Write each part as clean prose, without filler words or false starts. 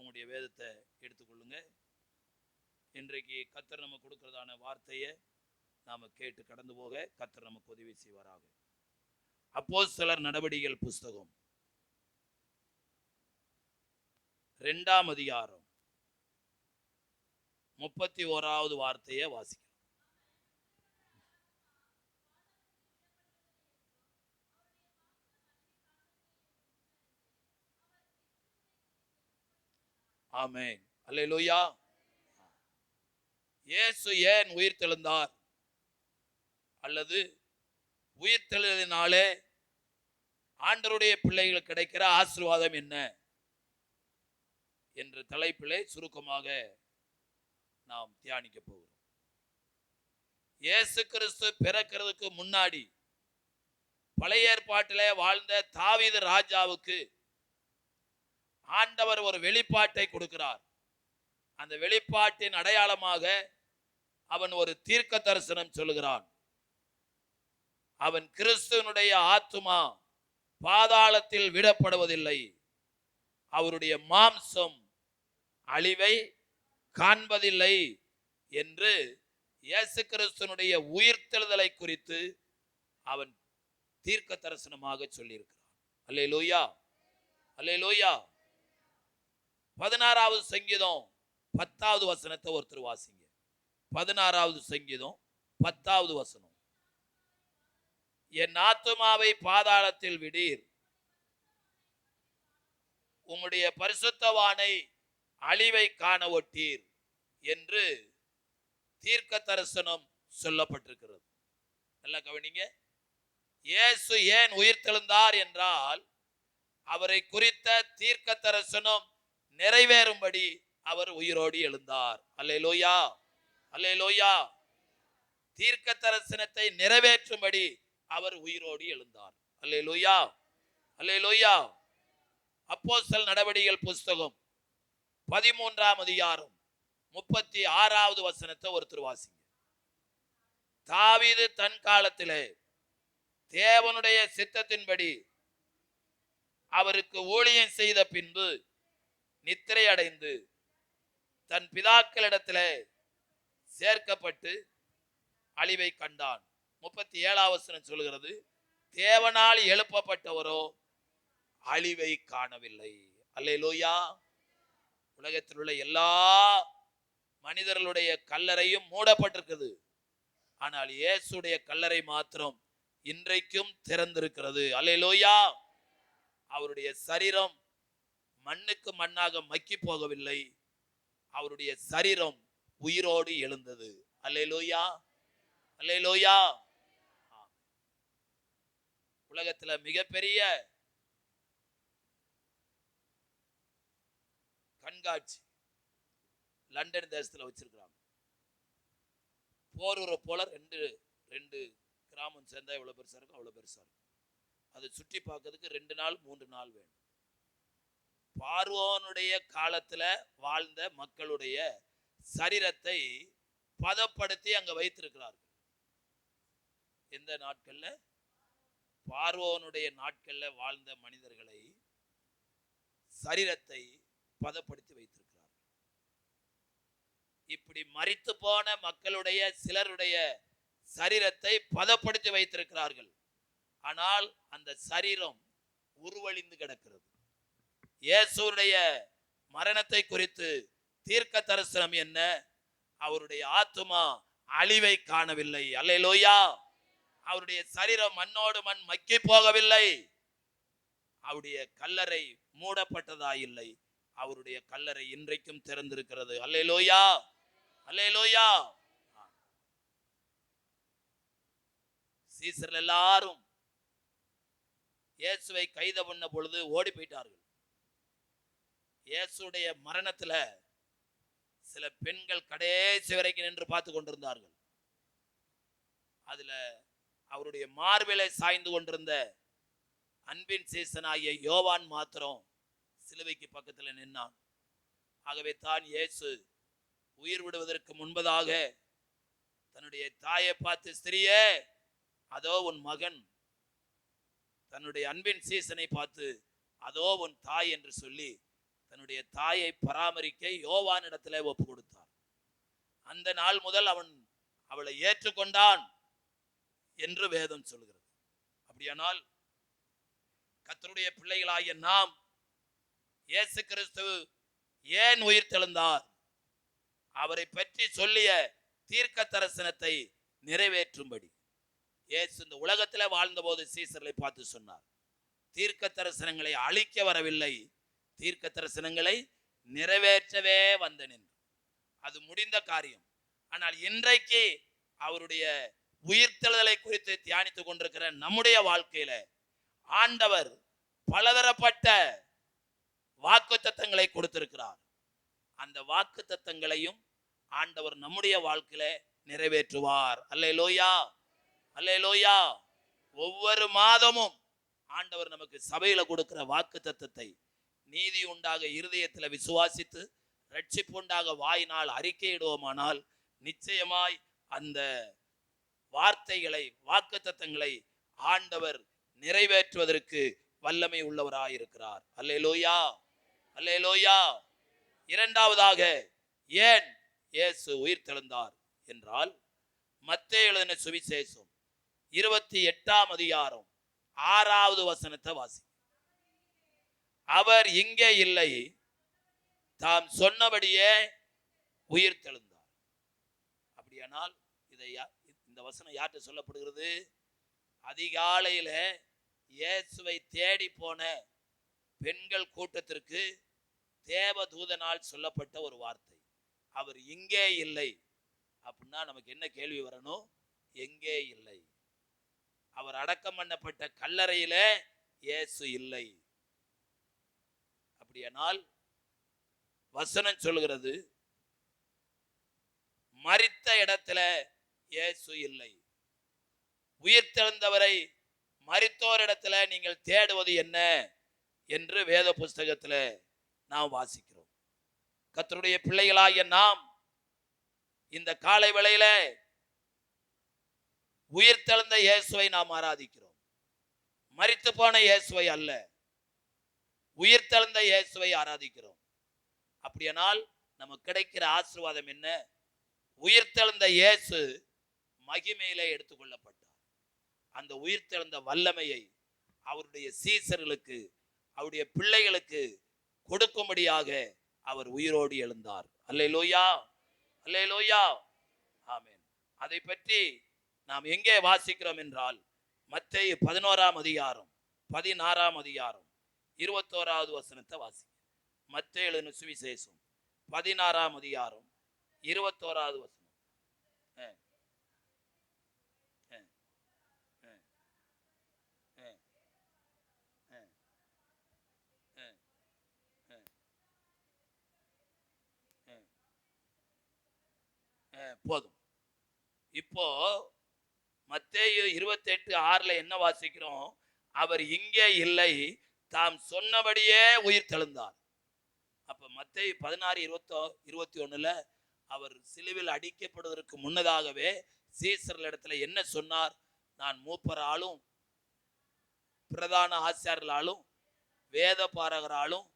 உங்களுடைய வேதத்தை எடுத்துக்கொள்ளுங்க. இன்றைக்கு கர்த்தர் நம்ம கொடுக்கிறதான வார்த்தையை நாம கேட்டு கடந்து போக கர்த்தர் நமக்கு உதவி செய்வாராக. அப்போஸ்தலர் நடவடிக்கைகள் புஸ்தகம் 2ஆம் அதிகாரம் 31வது வார்த்தையை வாசிக்கலாம். ஆமென். அல்லேலூயா. இயேசு ஏன் உயிர்த்தெழுந்தார் அல்லது உயிர்த்தெழுதலினாலே ஆண்டவருடைய பிள்ளைகளுக்கு கிடைக்கிற ஆசீர்வாதம் என்ன என்ற தலைப்பிலே சுருக்கமாக நாம் தியானிக்க போகிறோம். இயேசு கிறிஸ்து பிறக்கிறதுக்கு முன்னாடி பழைய ஏற்பாட்டிலே வாழ்ந்த தாவீது ராஜாவுக்கு ஆண்டவர் ஒரு வெளிப்பாட்டை கொடுக்கிறார். அந்த வெளிப்பாட்டின் அடையாளமாக அவன் ஒரு தீர்க்க தரிசனம் சொல்லுகிறான். அவன் கிறிஸ்துவனுடைய ஆத்துமா பாதாளத்தில் விடப்படுவதில்லை, அவருடைய மாம்சம் அழிவை காண்பதில்லை என்று இயேசு கிறிஸ்துவனுடைய உயிர்த்தெழுதலை குறித்து அவன் தீர்க்க தரிசனமாக சொல்லியிருக்கிறான். அல்லேலூயா, அல்லேலூயா. 16வது சங்கீதம் 10வது வசனத்தை ஒருத்தர் வாசிங்க. 16வது சங்கீதம் 10வது வசனம். என் ஆத்துமாவை பாதாளத்தில் விடீர், உம்முடைய பரிசுத்தவானை அழிவை காண ஒட்டீர் என்று தீர்க்க தரிசனம் சொல்லப்பட்டிருக்கிறது. நல்லா கவனிங்க. இயேசு ஏன் உயிர்த்தெழுந்தார் என்றால் அவரை குறித்த தீர்க்க தரிசனம் நிறைவேறும்படி அவர் உயிரோடு எழுந்தார். அல்லேலூயா, அல்லேலூயா. தீர்க்க தரிசனத்தை நிறைவேற்றும்படி அவர் உயிரோடு எழுந்தார். அல்லேலூயா, அல்லேலூயா. அப்போஸ்தலர் நடவடிக்கைகள் புஸ்தகம் 13ஆம் அதிகாரம் 36வது வசனத்தை ஒருத்தர் வாசிங்க. தாவீது தன் காலத்திலே தேவனுடைய சித்தத்தின்படி அவருக்கு ஊழியம் செய்த பின்பு நித்திரை அடைந்து தன் பிதாக்களிடத்திலே சேர்க்கப்பட்டு அழிவை கண்டான். 37வது வசனம் சொல்கிறது, தேவனால் எழுப்பப்பட்டவரோ அழிவை காணவில்லை. அல்லேலூயா. உலகத்தில் உள்ள எல்லா மனிதர்களுடைய கல்லறையும் மூடப்பட்டிருக்குது, ஆனால் இயேசுடைய கல்லறை மாத்திரம் இன்றைக்கும் திறந்திருக்கிறது. அல்லேலூயா. அவருடைய சரீரம் மண்ணுக்கு மண்ணாக மக்கி போகவில்லை, அவருடைய சரீரம் உயிரோடு எழுந்தது. அல்லேலூயா, அல்லேலூயா. உலகத்துல மிகப்பெரிய கண்காட்சி லண்டன் தேசத்துல வச்சிருக்கிறாங்க. போரூரை போல ரெண்டு கிராமம் சேர்ந்தா எவ்வளவு பெருசா இருக்கும், அவ்வளவு பெருசா இருக்கும். அதை சுற்றி பார்க்கறதுக்கு 2 நாள் 3 நாள் வேணும். பார்வோனுடைய காலத்துல வாழ்ந்த மக்களுடைய சரீரத்தை பதப்படுத்தி அங்க வைத்திருக்கிறார்கள். எந்த நாட்கள்ல? பார்வோனுடைய நாட்கள்ல வாழ்ந்த மனிதர்களை சரீரத்தை பதப்படுத்தி வைத்திருக்கிறார்கள். இப்படி மரித்து போன மக்களுடைய சிலருடைய சரீரத்தை பதப்படுத்தி வைத்திருக்கிறார்கள். ஆனால் அந்த சரீரம் உருவழிந்து கிடக்கிறது. இயேசுடைய மரணத்தை குறித்து தீர்க்க தரிசனம் என்ன? அவருடைய ஆத்துமா அழிவை காணவில்லை. அல்லேலூயா. அவருடைய சரீரம் மண்ணோடு மண் மக்கி போகவில்லை, அவருடைய கல்லறை மூடப்பட்டதா இல்லை, அவருடைய கல்லறை இன்றைக்கும் திறந்திருக்கிறது. அல்லேலூயா, அல்லேலூயா. சீசர்கள் எல்லாரும் இயேசுவை கைது பண்ண பொழுது ஓடி போயிட்டார்கள். இயேசுடைய மரணத்துல சில பெண்கள் கடைசி வரைக்கும் நின்று பார்த்து கொண்டிருந்தார்கள். அதுல அவருடைய மார்பிலை சாய்ந்து கொண்டிருந்த அன்பின் சீசனாகிய யோவான் மாத்திரம் சிலுவைக்கு பக்கத்துல நின்னான். ஆகவே தான் இயேசு உயிர் விடுவதற்கு முன்பதாக தன்னுடைய தாயை பார்த்து, ஸ்திரியே அதோ உன் மகன், தன்னுடைய அன்பின் சீசனை பார்த்து அதோ உன் தாய் என்று சொல்லி தன்னுடைய தாயை பராமரிக்க யோவானிடத்திலே ஒப்பு கொடுத்தார். அந்த நாள் முதல் அவன் அவளை ஏற்றுக்கொண்டான் என்று வேதம் சொல்கிறது. அப்படியானால் கர்த்தருடைய பிள்ளைகளாகிய நாம் இயேசு கிறிஸ்து ஏன் உயிர் தெழுந்தார், அவரை பற்றி சொல்லிய தீர்க்க தரிசனத்தை நிறைவேற்றும்படி இயேசு இந்த உலகத்தில் வாழ்ந்தபோது சீசர்களை பார்த்து சொன்னார், தீர்க்க தரிசனங்களை அழிக்க வரவில்லை, தீர்க்க தரிசனங்களை நிறைவேற்றவே வந்தேன் என்று. அது முடிந்த காரியம். ஆனால் இன்றைக்கு அவருடைய உயிர்த்தெழுதலை குறித்து தியானித்துக் கொண்டிருக்கிற நம்முடைய வாழ்க்கையில ஆண்டவர் பலதரப்பட்ட வாக்குத்தத்தங்களை கொடுத்திருக்கிறார். அந்த வாக்குத்தத்தங்களையும் ஆண்டவர் நம்முடைய வாழ்க்கையில நிறைவேற்றுவார். அல்லேலூயா, அல்லேலூயா. ஒவ்வொரு மாதமும் ஆண்டவர் நமக்கு சபையில கொடுக்கிற வாக்குத்தத்தத்தை நீதி உண்டாக இருதயத்தில் விசுவாசித்து ரட்சிப்பு உண்டாக வாயினால் அறிக்கையிடுவோமானால் நிச்சயமாய் அந்த வார்த்தைகளை வாக்குத்தத்தங்களை ஆண்டவர் நிறைவேற்றுவதற்கு வல்லமை உள்ளவராயிருக்கிறார். அல்லேலூயா, அல்லேலூயா. இரண்டாவதாக ஏன் இயேசு உயிர் தெழுந்தார் என்றால், மத்தேயு எழுதின சுவிசேஷம் 28ஆம் அதிகாரம் 6வது வசனத்தை வாசி. அவர் இங்கே இல்லை, தாம் சொன்னபடியே உயிர் தெழுந்தார். அப்படியானால் இந்த வசனம் யார்கிட்ட சொல்லப்படுகிறது? அதிகாலையில இயேசுவை தேடி போன பெண்கள் கூட்டத்திற்கு தேவதூதனால் சொல்லப்பட்ட ஒரு வார்த்தை. அவர் இங்கே இல்லை அப்படின்னா நமக்கு என்ன கேள்வி வரணும்? எங்கே இல்லை? அவர் அடக்கம் பண்ணப்பட்ட கல்லறையில இயேசு இல்லை. அப்படியானால் வசனம் சொல்கிறது மரித்த இடத்துல இயேசு இல்லை. உயிர்த்தெழுந்தவரை மரித்தோர் இடத்துல நீங்கள் தேடுவது என்ன என்று வேத புஸ்தகத்தில் நாம் வாசிக்கிறோம். கர்த்தருடைய பிள்ளைகளாகிய நாம் இந்த காலை வேளையில உயிர்த்தெழுந்த இயேசுவை நாம் ஆராதிக்கிறோம். மரித்து போன இயேசுவை அல்ல, உயிர்த்தெழுந்த இயேசுவை ஆராதிக்கிறோம். அப்படியானால் நமக்கு கிடைக்கிற ஆசீர்வாதம் என்ன? உயிர்த்தெழுந்த இயேசு மகிமையிலே எடுத்துக்கொள்ளப்பட்டார். அந்த உயிர்த்தெழுந்த வல்லமையை அவருடைய சீசர்களுக்கு அவருடைய பிள்ளைகளுக்கு கொடுக்கும்படியாக அவர் உயிரோடு எழுந்தார். அல்லேலூயா, அல்லேலூயா, ஆமென். அதை பற்றி நாம் எங்கே வாசிக்கிறோம் என்றால் மத்தேயு 11ஆம் அதிகாரம் 16ஆம் அதிகாரம் 21வது வசனத்தை வாசி. மத்தேயு எழுதின சுவிசேஷம் 16ஆம் அதிகாரம் 21வது வசனம். போதும். இப்போ மத்தேயு 28:6 என்ன வாசிக்கிறோம்? அவர் இங்கே இல்லை, தாம் சொன்னபடியே உயிர் தெழுந்தார். அப்ப மத்தேயு 16:21 அவர் சிலுவில் அடிக்கப்படுவதற்கு முன்னதாகவே சீசர்களிடத்துல என்ன சொன்னார்? நான் மூப்பராலும் பிரதான ஆசாரியர்களாலும் வேத பாரகராலும்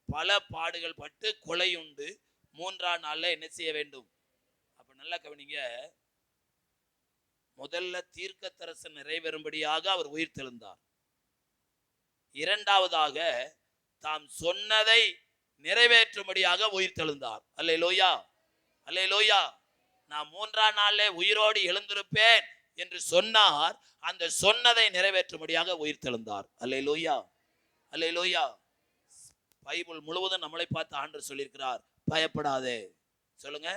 பல பாடுகள் பட்டு கொலையுண்டு 3ஆம் நாள்ல என்ன செய்ய வேண்டும்? அப்ப நல்லா கவனிங்க. முதல்ல தீர்க்க தரிசனம் நிறைவேறும்படியாக அவர் உயிர் தெழுந்தார். இரண்டாவதாக தாம் சொன்னதை நிறைவேற்றும்படியாக உயிர் தெழுந்தார். அல்லேலூயா, அல்லேலூயா. நான் 3ஆம் நாளிலே உயிரோடு எழுந்திருப்பேன் என்று சொன்னார். அந்த சொன்னதை நிறைவேற்றும்படியாக உயிர் தெழுந்தார். அல்லேலூயா, அல்லேலூயா. பைபிள் முழுவதும் நம்மளை பார்த்து ஆண்டவர் சொல்லியிருக்கிறார், பயப்படாதே. சொல்லுங்க,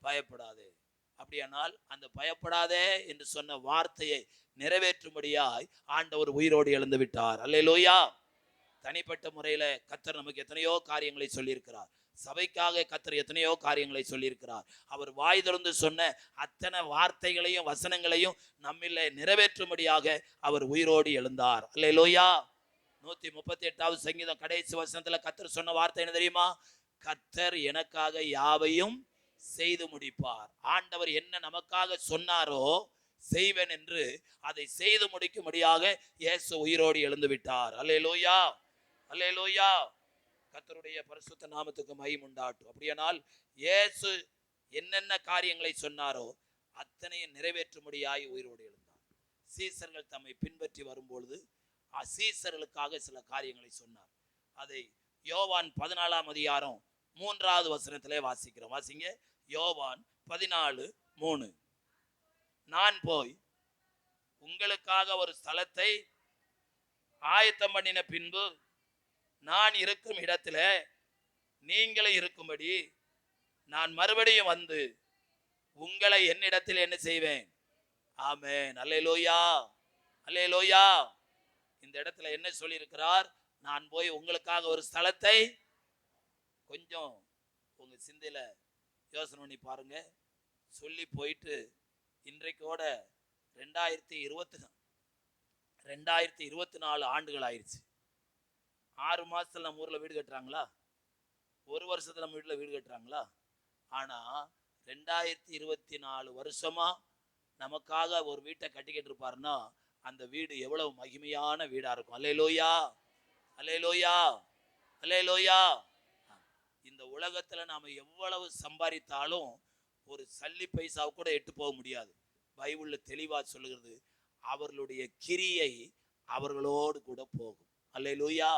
பயப்படாதே. அப்படியானால் அந்த பயப்படாதே என்று சொன்ன வார்த்தையை நிறைவேற்றும்படியாய் ஆண்டவர் உயிரோடு எழுந்து விட்டார். அல்லேலூயா. தனிப்பட்ட முறையில கர்த்தர் நமக்கு எத்தனையோ காரியங்களை சொல்லியிருக்கிறார். சபைக்காக கர்த்தர் எத்தனையோ காரியங்களை சொல்லியிருக்கிறார். அவர் வாய் திறந்து சொன்ன அத்தனை வார்த்தைகளையும் வசனங்களையும் நம்மிலே நிறைவேற்றும்படியாக அவர் உயிரோடு எழுந்தார். அல்லேலூயா. 138வது சங்கீதம் கடைசி வசனத்துல கர்த்தர் சொன்ன வார்த்தை என்ன தெரியுமா? கர்த்தர் எனக்காக யாவையும் செய்து முடிப்பார். ஆண்டவர் என்ன நமக்காக சொன்னாரோ செய்வேன் என்று அதை செய்து முடிக்கும்படியாக இயேசு உயிரோடு எழுந்து விட்டார். அல்லேலூயா, அல்லேலூயா. கர்த்தருடைய பரிசுத்த நாமத்துக்கு மகிமை உண்டாகட்டும். அப்படியானால் இயேசு என்னென்ன காரியங்களை சொன்னாரோ அத்தனையும் நிறைவேற்றும்படியாய் உயிரோடு எழுந்தார். சீசர்கள் தம்மை பின்பற்றி வரும்பொழுது சீசர்களுக்காக சில காரியங்களை சொன்னார். அதை யோவான் 14ஆம் அதிகாரம் 3வது வசனத்திலே வாசிக்கிறோம். வாசிங்க. யோவான் 14:3. நான் போய் உங்களுக்காக ஒரு ஸ்தலத்தை ஆயத்தம் பண்ணின பின்பு நான் இருக்கும் இடத்துல நீங்களும் இருக்கும்படி நான் மறுபடியும் வந்து உங்களை என்னிடத்தில் என்ன செய்வேன்? ஆமென். அல்லேலூயா, அல்லேலூயா. இந்த இடத்துல என்ன சொல்லி இருக்கிறார்? நான் போய் உங்களுக்காக ஒரு ஸ்தலத்தை, கொஞ்சம் உங்க சிந்தையில யோசனை பண்ணி பாருங்க. சொல்லி போயிட்டு இன்றைக்கோட 2024 ஆண்டுகள் ஆயிடுச்சு. 6 மாசத்துல நம்ம ஊர்ல வீடு கட்டுறாங்களா? ஒரு வருஷத்துல நம்ம வீட்டுல வீடு கட்டுறாங்களா? ஆனா 2024 வருஷமா நமக்காக ஒரு வீட்டை கட்டிக்கிட்டு இருப்பாருன்னா அந்த வீடு எவ்வளவு மகிமையான வீடா இருக்கும். அல்லேலூயா, அல்லேலூயா, அல்லேலூயா. இந்த உலகத்துல நாம எவ்வளவு சம்பாதித்தாலும் ஒரு சல்லி பைசாவை கூட எட்டு போக முடியாது. பைபிள்ல தெளிவா சொல்லுகிறது, அவர்களுடைய கிரியை அவர்களோடு கூட போகும். அல்லேலூயா.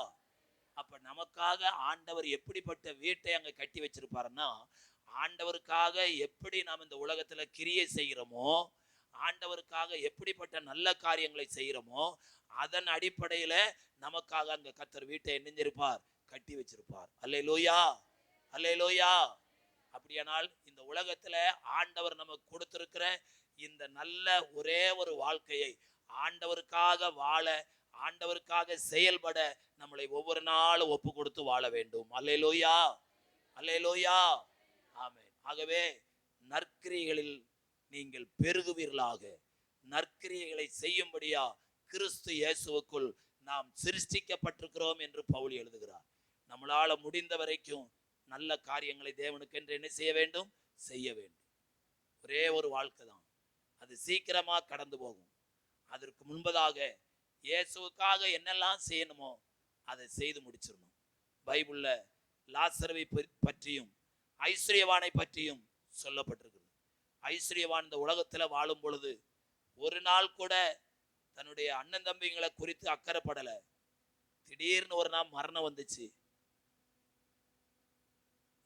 அப்ப நமக்காக ஆண்டவர் எப்படிப்பட்ட வீட்டை அங்க கட்டி வச்சிருப்பாருன்னா, ஆண்டவருக்காக எப்படி நாம் இந்த உலகத்துல கிரியை செய்கிறோமோ, ஆண்டவருக்காக எப்படிப்பட்ட நல்ல காரியங்களை செய்கிறோமோ, அதன் அடிப்படையில நமக்காக அங்க கர்த்தர் வீட்டை என்னஞ்சிருப்பார்? கட்டி வச்சிருப்பார். அல்லேலூயா, அல்லேலூயா. அப்படியானால் இந்த உலகத்துல ஆண்டவர் நமக்கு கொடுத்திருக்கிற இந்த நல்ல ஒரே ஒரு வாழ்க்கையை ஆண்டவருக்காக வாழ, ஆண்டவருக்காக செயல்பட நம்மளை ஒவ்வொரு நாளும் ஒப்பு கொடுத்து வாழ வேண்டும். அல்லேலூயா, அல்லேலூயா. ஆமென். ஆகவே நற்கிரியைகளில் நீங்கள் பெருகுவீர்களாக. நற்கிரியைகளை செய்யும்படியா கிறிஸ்து இயேசுவுக்குள் நாம் சிருஷ்டிக்கப்பட்டிருக்கிறோம் என்று பவுல் எழுதுகிறார். நம்மளால முடிந்த வரைக்கும் நல்ல காரியங்களை தேவனுக்கு என்று என்ன செய்ய வேண்டும்? செய்ய வேண்டும். ஒரே ஒரு வாழ்க்கை தான், அது சீக்கிரமா கடந்து போகும். அதற்கு முன்பதாக இயேசுவுக்காக என்னெல்லாம் செய்யணுமோ அதை செய்து முடிச்சிடணும். பைபிள்ல லாசருவை பற்றியும் ஐஸ்வர்யவானை பற்றியும் சொல்லப்பட்டிருக்கிறது. ஐஸ்வர்யவான் இந்த உலகத்துல வாழும் பொழுது ஒரு நாள் கூட தன்னுடைய அண்ணன் தம்பிங்களை குறித்து அக்கறைப்படல. திடீர்னு ஒரு நாள் மரணம் வந்துச்சு.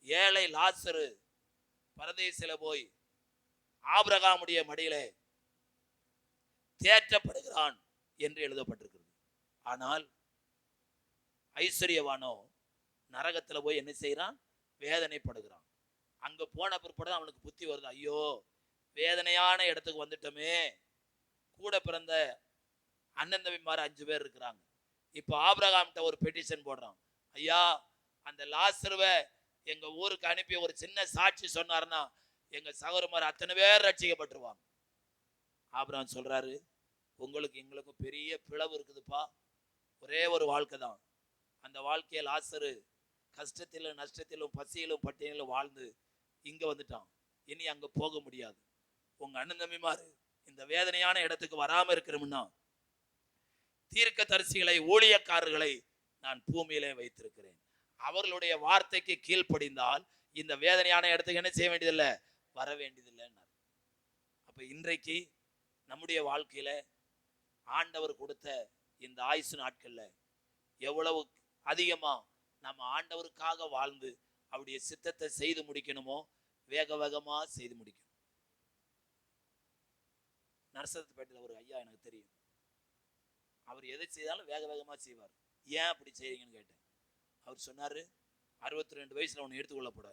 ஏழை லாசரு பரதேசில போய் ஆபிரகாமுடைய மடியிலே தேற்றப்படுகிறான் என்று எழுதப்பட்டிருக்கிறது. ஆனால் ஐஸ்வர்யவானோ நரகத்துல போய் என்ன செய்யறான்? வேதனைப்படுகிறான். அங்க போன பிற்பாடு அவனுக்கு புத்தி வருது, ஐயோ வேதனையான இடத்துக்கு வந்துட்டோமே. கூட பிறந்த அண்ணன் தம்பிமார் 5 பேர் இருக்கிறாங்க. இப்போ ஆபிரகாம்கிட்ட ஒரு பெட்டிஷன் போடுறான், ஐயா அந்த லாசருவை எங்க ஊருக்கு அனுப்பி ஒரு சின்ன சாட்சி சொன்னார்னா எங்க சகோதரமார் அத்தனை பேர் ரட்சிக்கப்பட்டுருவாங்க. ஆபிரகாம் சொல்றாரு, உங்களுக்கு எங்களுக்கும் பெரிய பிளவு இருக்குதுப்பா. ஒரே ஒரு வாழ்க்கை தான். அந்த வாழ்க்கையை லாசரு கஷ்டத்திலும் நஷ்டத்திலும் பசியிலும் பட்டியலும் வாழ்ந்து இங்க வந்துட்டான். இனி அங்க போக முடியாது. உங்க அண்ணன் தம்பிமாரு இந்த வேதனையான இடத்துக்கு வராம இருக்கணும்னா தீர்க்க தரிசிகளை, ஊழியக்காரர்களை நான் பூமியிலே வைத்திருக்கிறேன். அவர்களுடைய வார்த்தைக்கு கீழ்ப்படிந்தால் இந்த வேதனையான இடத்துக்கு என்ன செய்ய வேண்டியதில்லை? வர வேண்டியதில்லை. அப்ப இன்றைக்கு நம்முடைய வாழ்க்கையில ஆண்டவர் கொடுத்த இந்த ஆயுசு நாட்கள்ல எவ்வளவு அதிகமா நம்ம ஆண்டவருக்காக வாழ்ந்து அவருடைய சித்தத்தை செய்து முடிக்கணுமோ வேக வேகமா செய்து முடிக்கணும். நரசத்துப்பேட்டையில் ஒரு ஐயா எனக்கு தெரியும். அவர் எதை செய்தாலும் வேக வேகமா செய்வார். ஏன் அப்படி செய்றீங்கன்னு கேட்டேன். அவர் சொன்னாரு, 62 வயசுல உன்னை எடுத்துக்கொள்ள போட,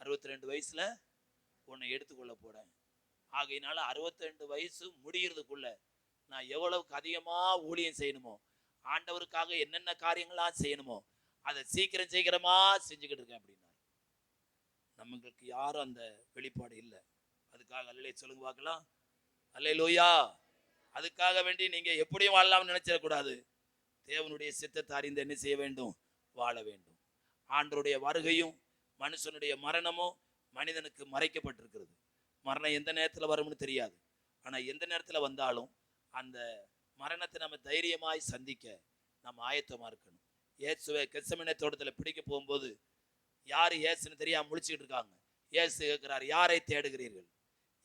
62 வயசுல உன்னை எடுத்துக்கொள்ள போட. ஆகையினால 62 வயசு முடிகிறதுக்குள்ள நான் எவ்வளவுக்கு அதிகமா ஊழியம் செய்யணுமோ, ஆண்டவருக்காக என்னென்ன காரியங்கள்லாம் செய்யணுமோ அதை சீக்கிரமா செஞ்சுக்கிட்டு இருக்கேன் அப்படின்னாரு. நமக்கு யாரும் அந்த வெளிப்பாடு இல்லை. அதுக்காக அல்லே சொல்லுங்க பார்க்கலாம். அல்லேலூயா. அதுக்காக வேண்டி நீங்க எப்படியும் வாழலாம்னு நினைச்சிடக்கூடாது. தேவனுடைய சித்தத்தை அறிந்து என்ன செய்ய வேண்டும்? வாழ வேண்டும். ஆண்டவருடைய வருகையும் மனுஷனுடைய மரணமும் மனிதனுக்கு மறைக்கப்பட்டிருக்கிறது. மரணம் எந்த நேரத்தில் வரும்னு தெரியாது. ஆனா எந்த நேரத்தில் வந்தாலும் அந்த மரணத்தை நம்ம தைரியமாய் சந்திக்க நம்ம ஆயத்தமா இருக்கணும். இயேசுவை கெத்செமனே தோட்டத்துல பிடிக்க போகும்போது யாரு இயேசுன்னு தெரியாம முழிச்சுக்கிட்டு இருக்காங்க. இயேசு கேட்கிறார், யாரை தேடுகிறீர்கள்?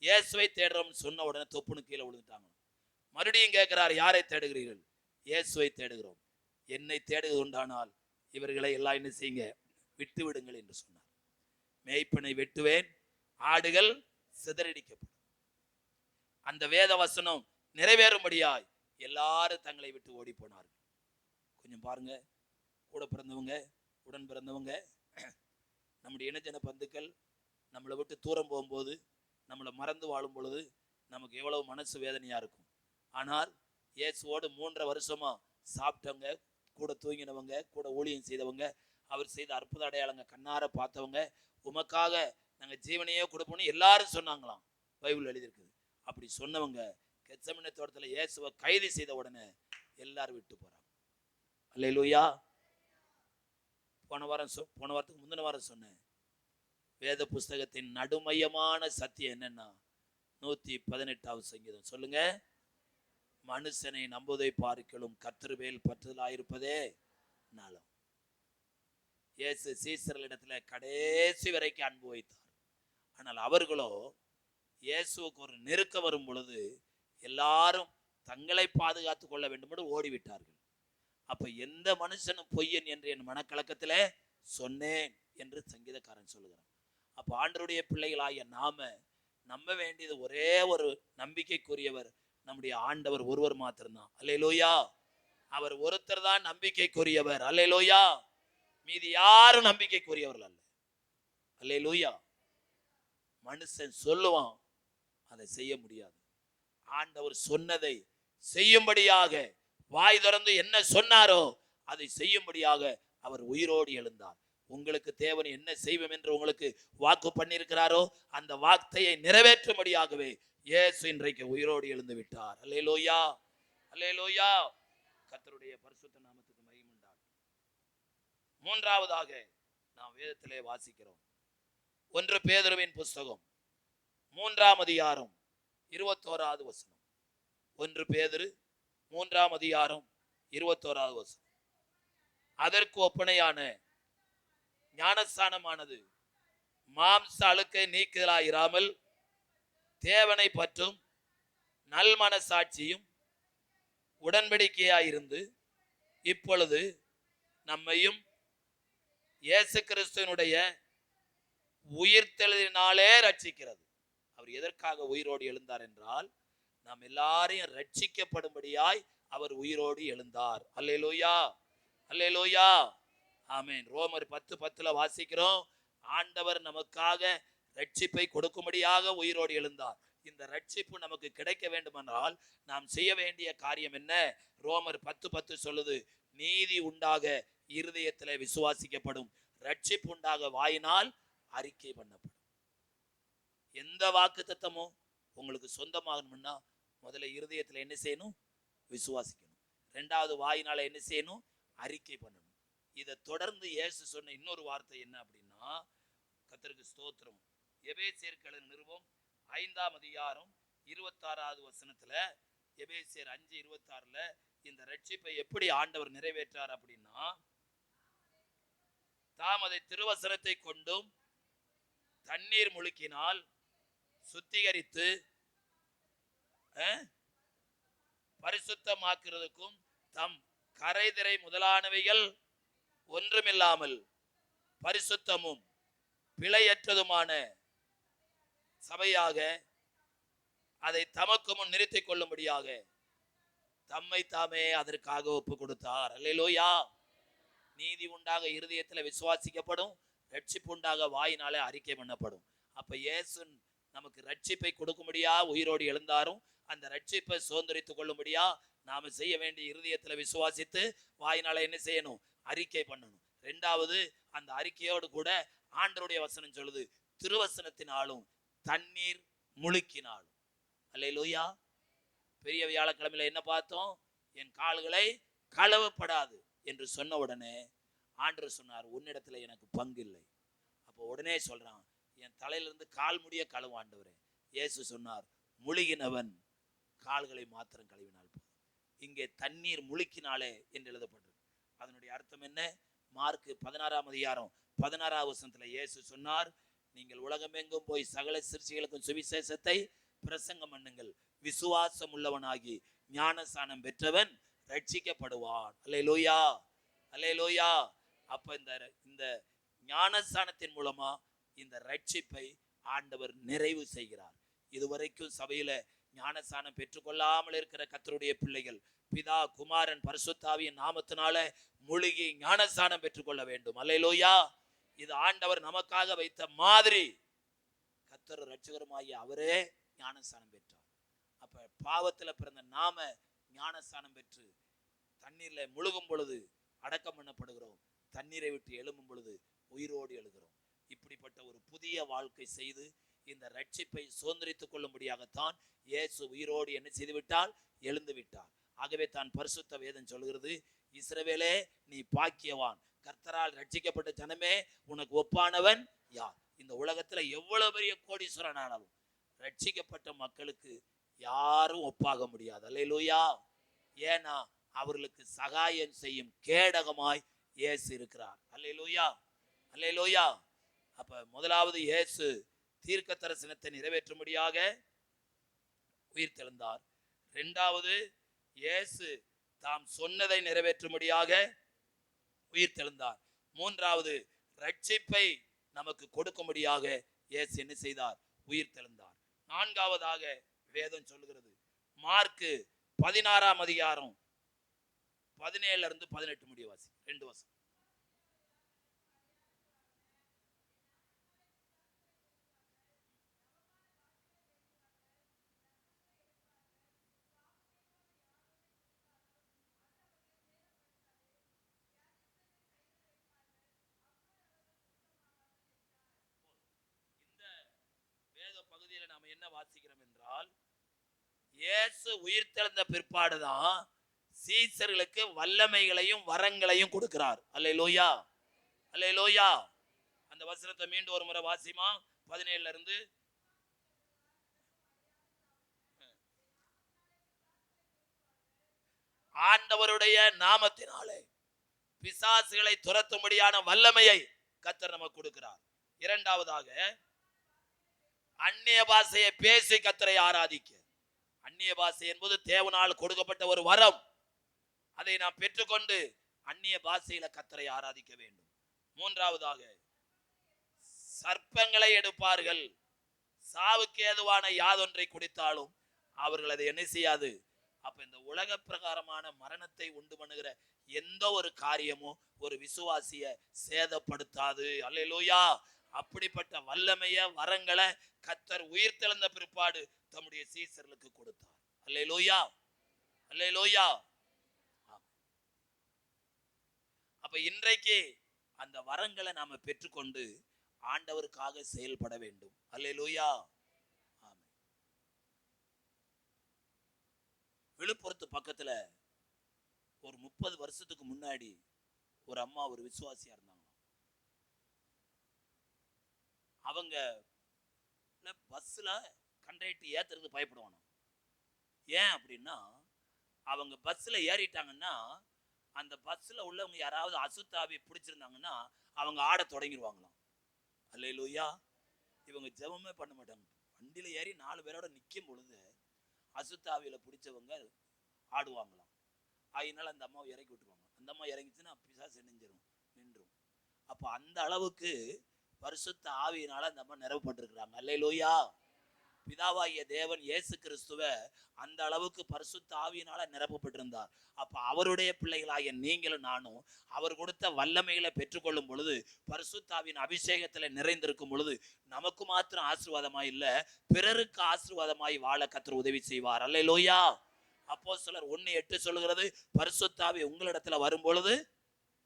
இயேசுவை தேடுறோம்னு சொன்ன உடனே தொப்புன்னு கீழே விழுந்துட்டாங்க. மறுபடியும் கேட்கிறார், யாரை தேடுகிறீர்கள்? இயேசுவை தேடுகிறோம். என்னை தேடுவது உண்டானால் இவர்களை எல்லாம் என்ன செய்யுங்க, விட்டு விடுங்கள் என்று சொன்னார். மேய்ப்பனை வெட்டுவேன், ஆடுகள் சிதறடிக்கப்படும். அந்த வேத வசனம் நிறைவேறும்படியாய் எல்லாரும் தங்களை விட்டு ஓடி போனார்கள். கொஞ்சம் பாருங்க, கூட பிறந்தவங்க, உடன் பிறந்தவங்க, நம்முடைய இனஜன பந்துக்கள் நம்மளை விட்டு தூரம் போகும்போது, நம்மளை மறந்து வாழும் பொழுது நமக்கு எவ்வளவு மனசு வேதனையா இருக்கும். ஆனால் இயேசுவோடு 3 வருஷமா சாப்பிட்டவங்க, கூட தூங்கினவங்க, கூட ஊழியம் செய்தவங்க, அவர் செய்த அற்புத அடையாளங்க கண்ணார பார்த்தவங்க, உமக்காக நாங்க ஜீவனையே கொடுப்போம்னு எல்லாரும் சொன்னாங்களாம். பைபிள் எழுதியிருக்குது. அப்படி சொன்னவங்க கெத்செமனே தோட்டத்துல இயேசுவை கைது செய்த உடனே எல்லாரும் விட்டு போறாங்க. அல்லேலூயா. போன வாரத்துக்கு முந்தின வாரம் சொன்னேன், வேத புஸ்தகத்தின் நடுமையமான சத்தியம் என்னன்னா 118வது சங்கீதம். சொல்லுங்க, மனுஷனை நம்புவதை பார்க்கலும் கர்த்தர் மேல் பற்றுதலாயிருப்பதே நலம். இயேசு சீசர்களிடத்துல கடைசி வரைக்கும் அன்பு வைத்தார். ஆனால் அவர்களோ இயேசுவுக்கு ஒரு நெருக்கம் வரும் பொழுது எல்லாரும் தங்களை பாதுகாத்துக் கொள்ள வேண்டும் என்று ஓடிவிட்டார்கள். அப்ப எந்த மனுஷனும் பொய்யன் என்று என் மனக்கலக்கத்திலே சொன்னேன் என்று சங்கீதக்காரன் சொல்லுகிறான். அப்ப ஆண்டவருடைய பிள்ளைகளாகிய நாம நம்ப வேண்டியது ஒரே ஒரு நம்பிக்கைக்குரியவர், நம்முடைய ஆண்டவர் ஒருவர் மாத்திரம்தான். அல்லேலூயா. அவர் ஒருத்தர் தான் நம்பிக்கைக்குரியவர். அல்லேலூயா. மீதி யாரும் நம்பிக்கைக்குரியவர்கள் அல்ல. அல்லேலூயா. மனுஷன் சொல்லுவான், அதை செய்ய முடியாது. ஆண்டவர் சொன்னதை செய்யும்படியாக, வாய் திறந்து என்ன சொன்னாரோ அதை செய்யும்படியாக அவர் உயிரோடு எழுந்தார். உங்களுக்கு தேவன் என்ன செய்வோம் என்று உங்களுக்கு வாக்கு பண்ணியிருக்கிறாரோ அந்த வார்த்தையை நிறைவேற்றும்படியாகவே இயேசு இன்றைக்கு உயிரோடு எழுந்து விட்டார். அல்லேலூயா, அல்லேலூயா. கர்த்தருடைய பரிசுத்த நாமத்துக்கு மகிமை உண்டாகட்டும். மூன்றாவதாக நாம் வேதத்திலே வாசிக்கிறோம், 1 பேதுருவின் புஸ்தகம் 3ஆம் அதிகாரம் 21வது வசனம். 1 பேதுரு 3ஆம் அதிகாரம் 21வது வசனம். அதற்கு ஒப்பனையான ஞானஸ்தானமானது மாம்ச அழுக்கை நீக்குதலாயிராமல் தேவனை பற்றும் நல்மனசாட்சியும் உடன்படிக்கையாயிருந்து இப்பொழுது நம்மையும் இயேசு கிறிஸ்துவினுடைய உயிர்த்தெழுதினாலே ரட்சிக்கிறது. அவர் எதற்காக உயிரோடு எழுந்தார் என்றால், நாம் எல்லாரையும் ரட்சிக்கப்படும்படியாய் அவர் உயிரோடு எழுந்தார். அல்லேலூயா, அல்லேலூயா, ஆமென். ரோமர் 10:10 வாசிக்கிறோம், ஆண்டவர் நமக்காக ரட்சிப்பை கொடுக்கும்படியாக உயிரோடு எழுந்தார். இந்த ரட்சிப்பு நமக்கு கிடைக்க வேண்டுமென்றால் நாம் செய்ய வேண்டிய காரியம் என்ன? ரோமர் 10:10 சொல்லுது, நீதி உண்டாக இருதயத்திலே விசுவாசிக்கப்படும், ரட்சிப்பு உண்டாக வாயினால் அறிக்கை பண்ணப்படும். எந்த வாக்கு தத்தமும் உங்களுக்கு சொந்தமாகணும்னா முதல்ல இருதயத்தில் என்ன செய்யணும்? விசுவாசிக்கணும். 2வது வாயினால என்ன செய்யணும்? அறிக்கை பண்ணணும். இதை தொடர்ந்து இயேசு சொன்ன இன்னொரு வார்த்தை என்ன அப்படின்னா, கர்த்தருக்கு ஸ்தோத்திரம், எபேசியர் நிருபம் 5ஆம் அதிகாரம் 26வது வசனத்துல, எபேசியர் 5:26ல இந்த ரட்சிப்பை எப்படி ஆண்டவர் நிறைவேற்றார் அப்படின்னா, தாம் அதை திருவசனத்தை கொண்டும் தண்ணீர் முழுக்கினால் சுத்திகரித்து பரிசுத்தமாக்குறதுக்கும் தம் கரைதிரை முதலானவைகள் ஒன்றுமில்லாமல் பரிசுத்தமும் பிழையற்றதுமான சபையாக அதை தமக்கு முன் நிறுத்திக் கொள்ளும்படியாக தம்மை தாமே அதற்காக ஒப்பு கொடுத்தார். அல்லேலூயா. நீதி உண்டாக இருதயத்தில் விசுவாசிக்கப்படும், ரட்சிப்பு உண்டாக வாயினாலே அறிக்கை பண்ணப்படும். அப்ப இயேசு நமக்கு ரட்சிப்பை கொடுக்கும்படியா உயிரோடு எழுந்தாரும், அந்த ரட்சிப்பை சுதந்திரித்துக் கொள்ளும்படியா நாம செய்ய வேண்டிய இருதயத்துல விசுவாசித்து வாயினால என்ன செய்யணும்? அறிக்கை பண்ணணும். 2வது, அந்த அறிக்கையோடு கூட ஆண்டவருடைய வசனம் சொல்லுது, திருவசனத்தினாலும் தண்ணீர் முழுக்கினாலும். அல்லேலூயா. பெரிய வியாழக்கிழமையில என்ன பார்த்தோம்? என் கால்களை கழுவப்படாது என்று சொன்ன உடனே ஆண்டவர் சொன்னார், உன்னிடத்துல எனக்கு பங்கு இல்லை. அப்போ உடனே சொல்றான், என் தலையிலிருந்து கால் முடிய கழுவு ஆண்டவரே. இயேசு சொன்னார், முழுகினவன் கால்களை மாத்திரம் கழுவினால் போதும். இங்கே தண்ணீர் முழுக்கினாலே என்று எழுதப்பட்டிருக்கு. அதனுடைய அர்த்தம் என்ன? மார்க் 16 இயேசு சொன்னார், நீங்கள் உலகமெங்கும் போய் சகல சிருஷ்டிகளுக்கும் சுவிசேஷத்தை பிரசங்கம் பண்ணுங்கள், விசுவாசம் உள்ளவனாகி ஞானஸ்நானம் பெற்றவன் ரட்சிக்கப்படுவான். அல்லேலூயா, அல்லேலூயா. அப்ப இந்த ஞானஸ்நானத்தின் மூலமா இந்த ரட்சிப்பை ஆண்டவர் நிறைவு செய்கிறார். இதுவரைக்கும் சபையில ஞானஸ்நானம் பெற்றுக்கொள்ளாமல் இருக்கிற கர்த்தருடைய பிள்ளைகள் பிதா குமாரன் பரிசுத்தாவியின் நாமத்தினால முழுகி ஞானஸ்நானம் பெற்றுக்கொள்ள வேண்டும். அல்லேலூயா. இது ஆண்டவர் நமக்காக வைத்த மாதிரி. கர்த்தர் ரட்சகருமாகிய அவரே ஞானஸ்நானம் பெற்றார். அப்ப பாவத்துல பிறந்த நாம ஞானஸ்நானம் பெற்று தண்ணீர்ல முழுகும் பொழுது அடக்கம் பண்ணப்படுகிறோம், தண்ணீரை விட்டு எழும்பும் பொழுது உயிரோடு எழுகிறோம். இப்படிப்பட்ட ஒரு புதிய வாழ்க்கை செய்து இந்த ரட்சிப்பை சுதந்திரித்துக் கொள்ளும்படியாகத்தான் இயேசு உயிரோடு என்ன செய்து விட்டால்? எழுந்து விட்டார். ஆகவே தான் பரிசுத்த வேதம் சொல்கிறது, இஸ்ரவேலே நீ பாக்கியவான், கர்த்தரால் ரட்சிக்கப்பட்ட ஜனமே உனக்கு ஒப்பானவன் யார்? இந்த உலகத்துல எவ்வளவு பெரிய கோடீஸ்வரன் ஆனாலும் ரட்சிக்கப்பட்ட மக்களுக்கு யாரும் ஒப்பாக முடியாது. அல்லேலூயா. ஏன்னா அவர்களுக்கு சகாயம் செய்யும் கேடகமாய் இயேசு இருக்கிறார். அல்லேலூயா, அல்லேலூயா. அப்ப முதலாவது இயேசு தீர்க்க தரிசனத்தை நிறைவேற்றும்படியாக உயிர்த்தெழுந்தார். இரண்டாவது இயேசு தாம் சொன்னதை நிறைவேற்றும்படியாக உயிர்த்தெழுந்தார். மூன்றாவது ரட்சிப்பை நமக்கு கொடுக்கும்படியாக இயேசு என்ன செய்தார்? உயிர்த்தெழுந்தார். நான்காவதாக வேதம் சொல்லுகிறது, மார்க் 16 17 முடிய வாசி, 2 வசனம். பகுதியில் நாம என்ன வாசிக்கிறோம் என்றால், இயேசு உயிர்த்தெழுந்த பிற்பாடுதான் சீசர்களுக்கு வல்லமைகளையும் வரங்களையும் கொடுக்கிறார். அல்லேலூயா, அல்லேலூயா. அந்த வசனத்தை மீண்டும் ஒரு முறை வாசிமா, 17 ஆண்டவருடைய நாமத்தினாலே பிசாசுகளை துரத்தும்படியான வல்லமையை கர்த்தர் நமக்கு கொடுக்கிறார். இரண்டாவதாக அந்நிய பாஷையை பேசி கர்த்தரை ஆராதிக்க. அந்நிய பாஷை என்பது தேவனால் கொடுக்கப்பட்ட ஒரு வரம். அதை நாம் பெற்றுக்கொண்டு அந்நிய பாஷையில கர்த்தரை ஆராதிக்க வேண்டும். மூன்றாவதாக சர்ப்பங்களை எடுப்பார்கள், சாவுக்கு ஏதுவான யாதொன்றை குடித்தாலும் அவர்கள் அதை என்ன செய்யாது. அப்ப இந்த உலக பிரகாரமான மரணத்தை உண்டு பண்ணுகிற எந்த ஒரு காரியமும் ஒரு விசுவாசிய சேதப்படுத்தாது. அல்லேலூயா. அப்படிப்பட்ட வல்லமைய வரங்களை கர்த்தர் உயிர்த்தெழுந்த பிற்பாடு தம்முடைய சீசர்களுக்கு கொடுத்தார். அல்லேலூயா, அல்லேலூயா. அப்ப இன்றைக்கு அந்த வரங்களை நாம பெற்றுக்கொண்டு ஆண்டவருக்காக செயல்பட வேண்டும். அல்லேலூயா. விழுப்புரத்து பக்கத்துல ஒரு 30 வருஷத்துக்கு முன்னாடி ஒரு அம்மா ஒரு விசுவாசியா இருந்தாங்க. அவங்க பஸ்ல கண்டக்டர் ஏத்துறது பயப்படுவாங்க. ஏன் அப்படின்னா, அவங்க பஸ்ல ஏறிட்டாங்கன்னா அந்த பஸ்ல உள்ளவங்க யாராவது அசுத்தாவி பிடிச்சிருந்தாங்கன்னா அவங்க ஆட தொடங்கிடுவாங்களாம். அல்லேலூயா. இவங்க ஜெபமே பண்ண மாட்டாங்க. வண்டியில ஏறி 4 பேரோட நிற்கும் பொழுது அசுத்தாவியில பிடிச்சவங்க ஆடுவாங்களாம். அதனால அந்த அம்மாவை இறக்கி விட்டுருவாங்க. அந்த அம்மா இறங்கிச்சுன்னா பிசாசு நெஞ்சிரும், நின்றும். அப்ப அந்த அளவுக்கு பரிசுத்த ஆவியினால அந்த அம்மா நிரப்பப்பட்டிருக்கிறாங்க. அல்லேலூயா. பிதாவாகிய தேவன் இயேசு கிறிஸ்துவ அந்த அளவுக்கு பரிசுத்த ஆவியினால நிரப்பப்பட்டிருந்தார். அப்ப அவருடைய பிள்ளைகளாகிய நீங்களும் நானும் அவர் கொடுத்த வல்லமைகளை பெற்றுக்கொள்ளும் பொழுது, பரிசுத்தாவின் அபிஷேகத்துல நிறைந்திருக்கும் பொழுது நமக்கு மாத்திரம் ஆசீர்வாதமாய் இல்ல, பிறருக்கு ஆசீர்வாதமாய் வாழ கர்த்தர் உதவி செய்வார். அல்லேலூயா. அப்போஸ்தலர் 1:8 சொல்லுகிறது, பரிசுத்தாவி உங்களிடத்துல வரும் பொழுது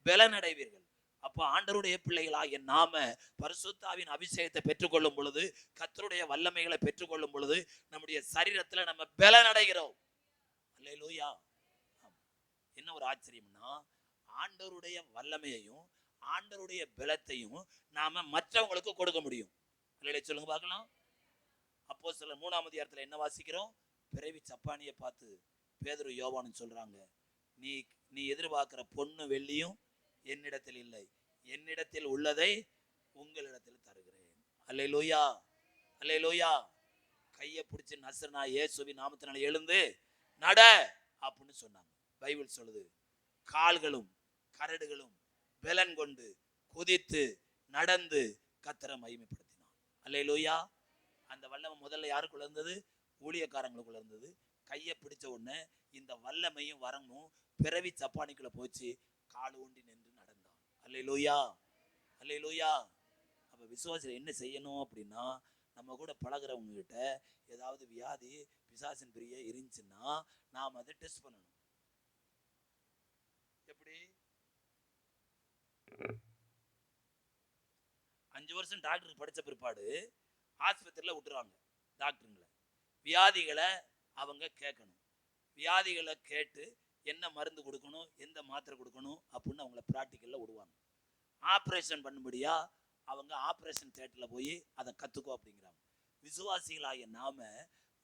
பலனடைவீர்கள். அப்போ ஆண்டவருடைய பிள்ளைகளாகிய நாம பரிசுத்தாவின் அபிஷேகத்தை பெற்றுக்கொள்ளும் பொழுது, கர்த்தருடைய வல்லமைகளை பெற்றுக்கொள்ளும் பொழுது நம்முடைய சரீரத்துல நம்ம பலனடைகிறோம். அல்லேலூயா. என்ன ஒரு ஆச்சரியம்னா, ஆண்டவருடைய வல்லமையையும் ஆண்டவருடைய பலத்தையும் நாம மற்றவங்களுக்கு கொடுக்க முடியும். அல்லேலூயா சொல்லுங்க பார்க்கலாம். அப்போஸ்தலர் 3:ஆம் என்ன வாசிக்கிறோம்? பிறவி சப்பானியை பார்த்து பேதுரு யோவான்னு சொல்றாங்க, நீ நீ எதிர்பார்க்கிற பொண்ணு வெள்ளியும் என்னிடத்தில் இல்லை, என்னிடத்தில் உள்ளதை உங்களிடத்தில் தருகிறேன். அல்லேலூயா, அல்லேலூயா. கையை பிடிச்சி நசரனா இயேசுவின் நாமத்தினால எழுந்து நட அப்படின்னு சொன்னாங்க. பைபிள் சொல்லுது, கால்களும் கரடுகளும் பலன் கொண்டு குதித்து நடந்து கர்த்தரை மகிமைப்படுத்தினான். அல்லேலூயா. அந்த வல்லமை முதல்ல யாருக்குள்ள இருந்தது? ஊழியக்காரங்களுக்குள்ள இருந்தது. கையை பிடிச்ச உடனே இந்த வல்லமையும் வரமும் பிறவி சப்பானிக்குள்ள போச்சு. கால் ஊண்டி நின்று நடந்தான். அல்லேலூயா, அல்லேலூயா. அப்ப விசுவாசிகள் என்ன செய்யணும் அப்படின்னா, நம்ம கூட பழகிறவங்க கிட்ட ஏதாவது வியாதி பிசாசின் பிரிய இருந்துச்சுன்னா நாம் அதை டெஸ்ட் பண்ணணும். எப்படி? 5 வருஷம் டாக்டர் படிச்ச பிற்பாடு ஆஸ்பத்திரியில் விட்டுறாங்க டாக்டருங்களை. வியாதிகளை அவங்க கேட்கணும். வியாதிகளை கேட்டு என்ன மருந்து கொடுக்கணும், எந்த மாத்திரை கொடுக்கணும் அப்படின்னு அவங்கள ப்ராக்டிக்கலில் விடுவாங்க. ஆப்ரேஷன் பண்ணும்படியா அவங்க ஆப்ரேஷன் தியேட்டரில் போய் அதை கற்றுக்கோ அப்படிங்கிறாங்க. விசுவாசிகளாகிய நாம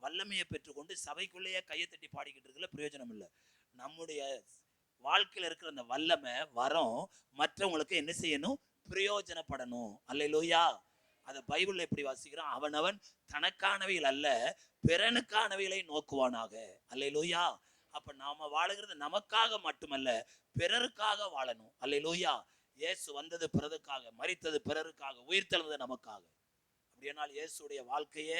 வல்லமையை பெற்றுக்கொண்டு சபைக்குள்ளேயே கையை தட்டி பாடிக்கிட்டு இருக்கல பிரயோஜனம் இல்லை. நம்முடைய வாழ்க்கையில் இருக்கிற அந்த வல்லமை வரம் மற்றவங்களுக்கு என்ன செய்யணும்? பிரயோஜனப்படணும். அல்லேலூயா. அதை பைபிள்ல எப்படி வாசிக்கிறோம்? அவனவன் தனக்கானவைகள் அல்ல பிறனுக்கானவைகளை நோக்குவானாக. அல்லேலூயா. அப்ப நாம வாழுகிறது நமக்காக மட்டுமல்ல, பிறருக்காக வாழணும். அல்லேலூயா. இயேசு வந்தது பிறருக்காக, மரித்தது பிறருக்காக, உயிர்த்தெழுந்தது நமக்காக. அப்படியானால் இயேசுடைய வாழ்க்கையே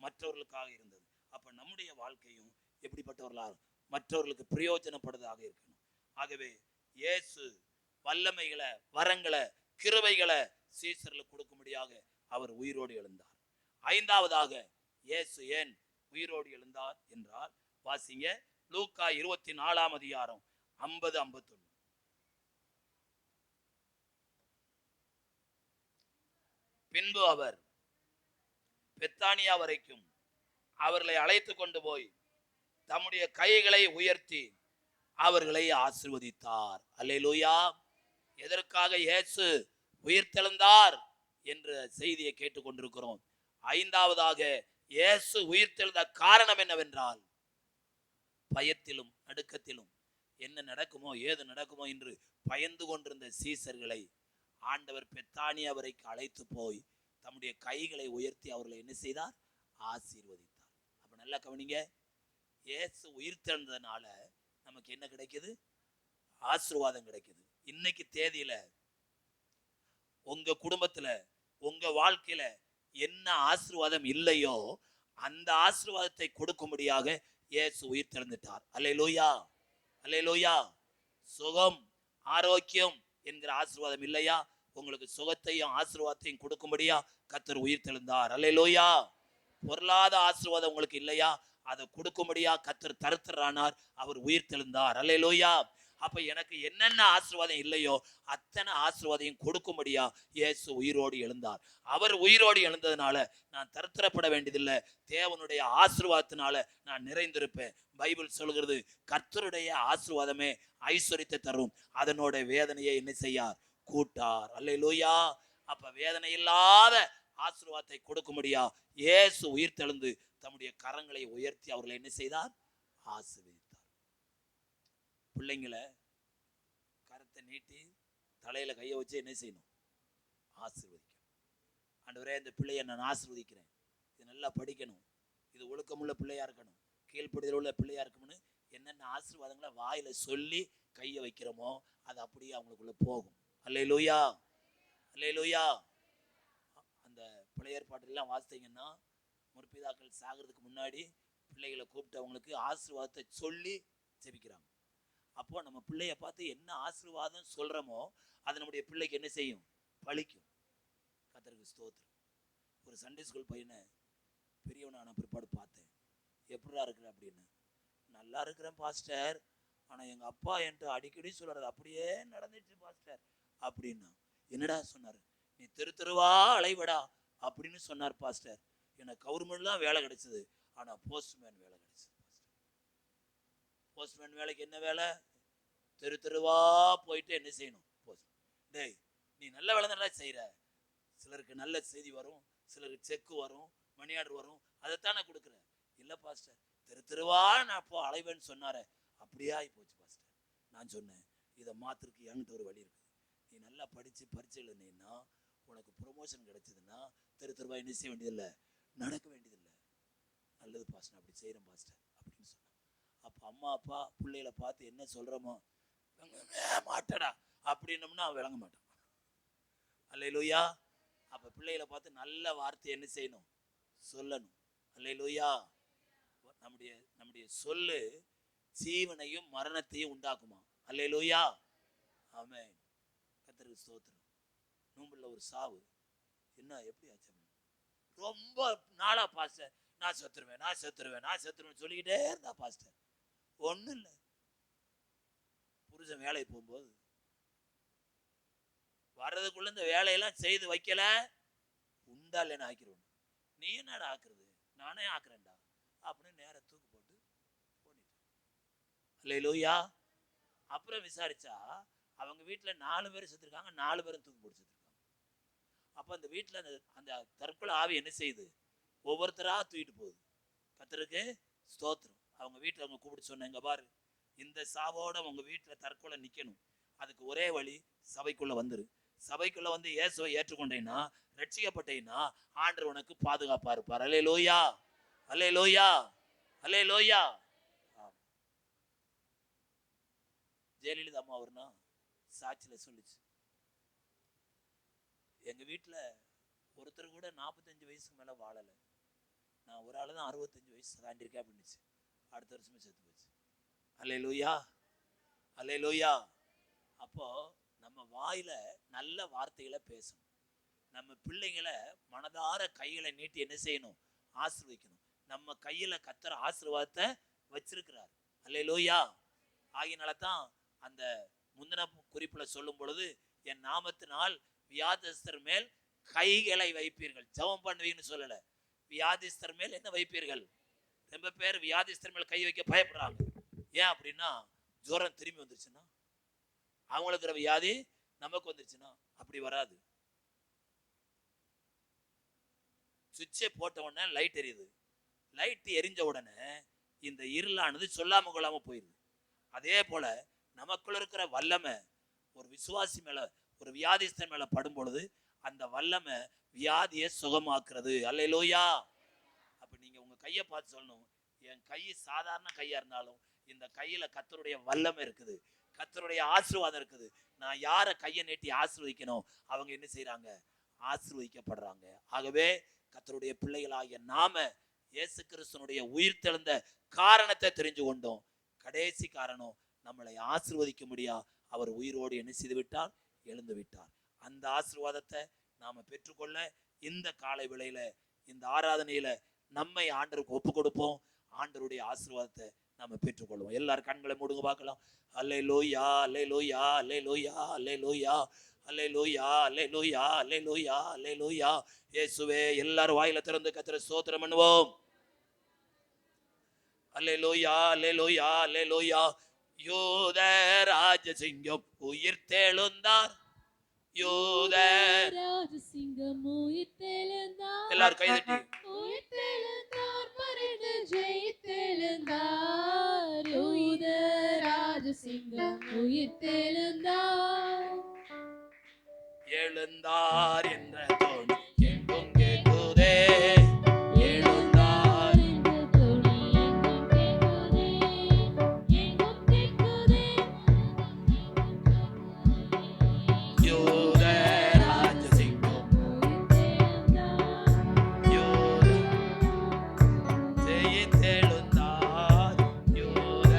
மற்றவர்களுக்காக இருந்தது. அப்ப நம்முடைய வாழ்க்கையும் எப்படிப்பட்டவர்களாக மற்றவர்களுக்கு பிரயோஜனப்படுவதாக இருக்கணும். ஆகவே இயேசு வல்லமைகளை, வரங்களை, கிருபைகளை சீசர்களுக்கு கொடுக்கும்படியாக அவர் உயிரோடு எழுந்தார். 5வதாக இயேசு ஏன் உயிரோடு எழுந்தார் என்றால், வாசிங்க லூக்கா 24ஆம் அதிகாரம் 50-51. பின்பு அவர் பெத்தானியா வரைக்கும் அவர்களை அழைத்து கொண்டு போய் தம்முடைய கைகளை உயர்த்தி அவர்களை ஆசீர்வதித்தார். அல்லேலூயா. எதற்காக இயேசு உயிர்த்தெழுந்தார் என்ற செய்தியை கேட்டுக்கொண்டிருக்கிறோம். 5வதாக இயேசு உயிர்த்தெழுந்த காரணம் என்னவென்றால், பயத்திலும் நடுக்கத்திலும் என்ன நடக்குமோ ஏது நடக்குமோ என்று பயந்து கொண்டிருந்த சீசர்களை ஆண்டவர் பெத்தானியா வரைக்கும் அழைத்து போய் தம்முடைய கைகளை உயர்த்தி அவர்களை என்ன செய்தார்? ஆசீர்வதித்தார். அப்ப நல்லா கவனிங்க, இயேசு உயிர்த்தெழுந்ததுனால நமக்கு என்ன கிடைக்குது? ஆசீர்வாதம் கிடைக்குது. இன்னைக்கு தேதியில உங்க குடும்பத்துல உங்க வாழ்க்கையில என்ன ஆசீர்வாதம் இல்லையோ அந்த ஆசீர்வாதத்தை கொடுக்கும்படியாக இயேசு உயிர்த்தெழுந்துட்டார். அல்லேலூயா, அல்லேலூயா. சுகம் ஆரோக்கியம் என்கிற ஆசீர்வாதம் இல்லையா? உங்களுக்கு சுகத்தையும் ஆசீர்வாதத்தையும் கொடுக்கும்படியா கர்த்தர் உயிர்த்தெழுந்தார். அல்லேலூயா. பொருளாத ஆசீர்வாதம் உங்களுக்கு இல்லையா? அதை கொடுக்கும்படியா கர்த்தர் தருத்தரானார், அவர் உயிர்த்தெழுந்தார். அல்லேலூயா. அப்ப எனக்கு என்னென்ன ஆசீர்வாதம் இல்லையோ அத்தனை ஆசீர்வாதையும் கொடுக்கும்படியா இயேசு உயிரோடு எழுந்தார். அவர் உயிரோடு எழுந்ததுனால நான் தரித்திரப்பட வேண்டியதில்லை. தேவனுடைய ஆசீர்வாதத்தினால நான் நிறைந்திருப்பேன். பைபிள் சொல்கிறது, கர்த்தருடைய ஆசீர்வாதமே ஐஸ்வரியத்தை தரும், அதனோட வேதனையை என்ன செய்யார்? கூட்டார். அல்லேலூயா. அப்ப வேதனை இல்லாத ஆசீர்வாதத்தை கொடுக்கும்படியா இயேசு உயிர்த்தெழுந்து தம்முடைய கரங்களை உயர்த்தி அவர்களை என்ன செய்தார்? ஆசீர்வதித்தார். பிள்ளைங்களை கரத்தை நீட்டி தலையில கையை வச்சு என்ன செய்யணும்? ஆசீர்வதிக்கணும். ஆண்டவரே, இந்த பிள்ளையை நான் ஆசீர்வதிக்கிறேன், இது நல்லா படிக்கணும், இது ஒழுக்கமுள்ள பிள்ளையா இருக்கணும், கீழ்ப்படிதல் உள்ள பிள்ளையா இருக்கணும்னு என்னென்ன ஆசீர்வாதங்களை வாயில சொல்லி கையை வைக்கிறோமோ அது அப்படியே அவங்களுக்குள்ள போகும். அல்லேலூயா, அல்லேலூயா. அந்த பழைய ஏற்பாட்டெல்லாம் வாசித்தீங்கன்னா முற்பிதாக்கள் சாகிறதுக்கு முன்னாடி பிள்ளைகளை கூப்பிட்டு அவங்களுக்கு ஆசீர்வாதத்தை சொல்லி ஜெபிக்கிறாங்க. அப்போ நம்ம பிள்ளைய பார்த்து என்ன ஆசீர்வாதம் சொல்றோமோ அது நம்முடைய பிள்ளைக்கு என்ன செய்யும்? பலிக்கும். கர்த்தருக்கு ஸ்தோத்திரம். ஒரு சண்டே ஸ்கூல் பையனை பெரியவனான பிற்பாடு பார்த்தேன். எப்படிடா இருக்கிற அப்படின்னு. நல்லா இருக்கிறேன் பாஸ்டர், ஆனா எங்க அப்பா என்கிட்ட அடிக்கடி சொல்றது அப்படியே நடந்துச்சு பாஸ்டர் அப்படின்னா. என்னடா சொன்னாரு? நீ தெரு தெருவா அலைவடா அப்படின்னு சொன்னார் பாஸ்டர். எனக்கு கவர்மெண்ட்லாம் வேலை கிடைச்சது, ஆனா போஸ்ட்மேன் வேலை கிடைச்சது. போஸ்ட்மேன் வேலைக்கு என்ன வேலை? தெரு தெருவா போயிட்டு என்ன செய்யணும்? போஸ்ட். டேய், நீ நல்ல வேலை நல்லா செய்யற, சிலருக்கு நல்ல செய்தி வரும், சிலருக்கு செக்கு வரும், மணி ஆர்டர் வரும், அதைத்தான் நான் கொடுக்குறேன். இல்லை பாஸ்டர், தெரு தெருவா நான் இப்போ அலைவேன்னு சொன்னார, அப்படியே ஆகி போச்சு பாஸ்டர். நான் சொன்னேன், இதை மாத்திருக்கு என்கிட்ட ஒரு வழி இருக்குது. நீ நல்லா படிச்சு பரிச்சை எழுதினா உனக்கு ப்ரொமோஷன் கிடைச்சதுன்னா தெருவா என்ன செய்ய வேண்டியதில்லை, நடக்க வேண்டியதில்லை. நல்லது பாஸ்டர், அப்படி செய்கிறேன் பாஸ்டர் அப்படின்னு சொன்னான். அப்போ அம்மா அப்பா பிள்ளைகளை பார்த்து என்ன சொல்கிறோமோ மாட்டடா அப்படின்னோம்னா அவன் விளங்க மாட்டான். அல்லேலூயா. அப்போ பிள்ளைகளை பார்த்து நல்ல வார்த்தை என்ன செய்யணும், சொல்லணும். அல்லேலூயா. நம்முடைய சொல்லு ஜீவனையும் மரணத்தையும் உண்டாக்குமா. அல்லேலூயா. ஆமென். கர்த்தருக்கு ஸ்தோத்திரம். நோம்புல ஒரு சாவு என்ன எப்படி ஆச்சு? ரொம்ப நாளா பாஸ்டர் நான் செத்துருவேன் சொல்லிக்கிட்டே இருந்தா பாஸ்டர். ஒன்றும் இல்லை, புருஷன் வேலைக்கு போகும்போது வர்றதுக்குள்ள இந்த வேலையெல்லாம் செய்து வைக்கல உண்டா இல்லைன்னு ஆக்கிடுவோம். நீ என்னடா ஆக்குறது, நானே ஆக்குறேன்டா அப்படின்னு நேர தூக்கு போட்டு போனிட்டான். அல்லேலூயா. அப்புறம் விசாரிச்சா அவங்க வீட்டில் 4 பேர் செத்துருக்காங்க, 4 பேரும் தூக்கு போட்டு செத்துருக்காங்க. அப்போ அந்த வீட்டில் அந்த தற்கொலை ஆவி என்ன செய்யுது, ஒவ்வொருத்தரா தூக்கிட்டு போகுது. கர்த்தருக்கு ஸ்தோத்திரம். அவங்க வீட்டில் அவங்க கூப்பிட்டு சொன்னாங்க, பாரு இந்த சாவோட உங்க வீட்டில் தற்கொலை நிற்கணும், அதுக்கு ஒரே வழி சபைக்குள்ள வந்துரு. சபைக்குள்ள வந்து இயேசுவை ஏற்றுக்கொண்டேன்னா, ரட்சிக்கப்பட்டேன்னா ஆண்டவர் உனக்கு பாதுகாப்பா இருப்பார். அல்லேலூயா, அல்லேலூயா, அல்லேலூயா. ஜெயலலிதா அம்மா அவர்னா சாட்சியில சொல்லிச்சு, எங்க வீட்டுல ஒருத்தர் கூட 45 வயசுக்கு மேல வாழல, நான் ஒரு ஆளு தான் 65 வயசு தாண்டிருக்கேன் அப்படின்னுச்சு. அடுத்த வருஷமே செத்து போச்சு. அல்லேலூயா, அல்லேலூயா. அப்போ நம்ம வாயில நல்ல வார்த்தைகளை பேசணும். நம்ம பிள்ளைங்களை மனதார கைகளை நீட்டி என்ன செய்யணும், ஆசீர்வதிக்கணும். நம்ம கையில கர்த்தர் ஆசீர்வாதத்தை வச்சிருக்கிறார். அல்லேலூயா. ஆகினால தான் அந்த முந்தின குறிப்புல சொல்லும் பொழுது, என் நாமத்தினால் வியாதிஸ்தர் மேல் கைகளை வைப்பீர்கள். ஜெபம் பண்ணுவீங்கன்னு சொல்லல, வியாதிஸ்தர் மேல் என்ன வைப்பீர்கள். ரொம்ப பேர் வியாதிஸ்தர் மேல் கை வைக்க பயப்படுறாங்க. ஏன் அப்படின்னா, ஜுரம் திரும்பி வந்துருச்சுன்னா, அவங்களுக்கு இருக்கிற வியாதி நமக்கு வந்துருச்சுன்னா அப்படி வராது. சுவிட்சை போட்ட உடனே லைட் எரியுது, லைட் எரிஞ்ச உடனே இந்த இருளானது சொல்லாம கொள்ளாம போயிருது. அதே போல நமக்குள்ள இருக்கிற வல்லமை ஒரு விசுவாசி மேல, ஒரு வியாதிஸ்தன் மேல படும் பொழுது அந்த வல்லமை வியாதியை சுகமாக்குறது. அல்லேலூயா. அப்ப நீங்க உங்க கையை பார்த்து சொல்லணும், என் கை சாதாரண கையா இருந்தாலும் இந்த கையில கர்த்தருடைய வல்லமை இருக்குது, கர்த்தருடைய ஆசீர்வாதம் இருக்குது. நான் யாரை கையை நீட்டி ஆசீர்வதிக்கணும், அவங்க என்ன செய்யறாங்க, ஆசீர்வதிக்கப்படுறாங்க. ஆகவே கர்த்தருடைய பிள்ளைகளாகிய நாம இயேசு கிறிஸ்துனுடைய உயிர் தெழுந்த காரணத்தை தெரிஞ்சு கொண்டோம். கடைசி காரணம், நம்மளை ஆசீர்வதிக்க முடியா அவர் உயிரோடு என்ன செய்து விட்டார், எழுந்து விட்டார். அந்த ஆசீர்வாதத்தை நாம பெற்றுக்கொள்ள இந்த காலை வேளையில, இந்த ஆராதனையில நம்மை ஆண்டவருக்கு ஒப்பு கொடுப்போம். ஆண்டவருடைய ஆசீர்வாதத்தை நாம பெற்றுக்கொள்வோம். எல்லாரும் கண்களை மூடுங்க பார்க்கலாம். அல்லேலூயா, அல்லேலூயா, அல்லேலூயா, அல்லேலூயா, அல்லேலூயா, அல்லேலூயா, அல்லேலூயா, அல்லேலூயா. இயேசுவே, எல்லாரும் வாயில திறந்து கர்த்தரை ஸ்தோத்திரம் பண்ணுவோம். அல்லேலூயா, அல்லேலூயா, அல்லேலூயா. யூத ராஜசிங்கம் உயிர் தெழுந்தார், யூத ராஜசிங்கம் உயிர் தெழுந்தார். எல்லாரும் கை தட்டி உயிர் தெழுந்தார், மரித்து ஜெயித்தெழுந்தார். யூத ராஜசிங்கம் உயிர் தெழுந்தார், எழுந்தார் என்ற தோணி எங்கும் கேட்குதே, எழுந்தார் என்ற தோணி எங்கும் கேட்குதே, எங்கும் கேட்குதே. யூத ராஜசிங்கம் உயிர் தெழுந்தார், யூத ஜெயித்தெழுந்தார். யூத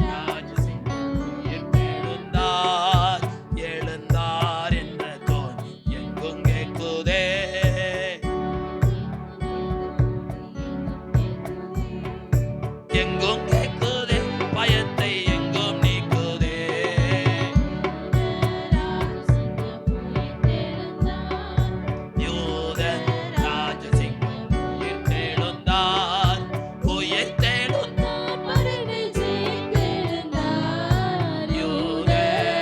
ராஜசிங்கம் உயிர் தெழுந்தார், எழுந்தார் என்ற தோணி எங்கும் கேட்குதே. எங்கும் கேட்குதே, பயத்தை எங்கும் நீக்குதே. யூத ராஜசிங்கம் உயிர் தெழுந்தார், உயிர் தெழுந்தார், மரணை ஜெயித்தெழுந்தார். யூத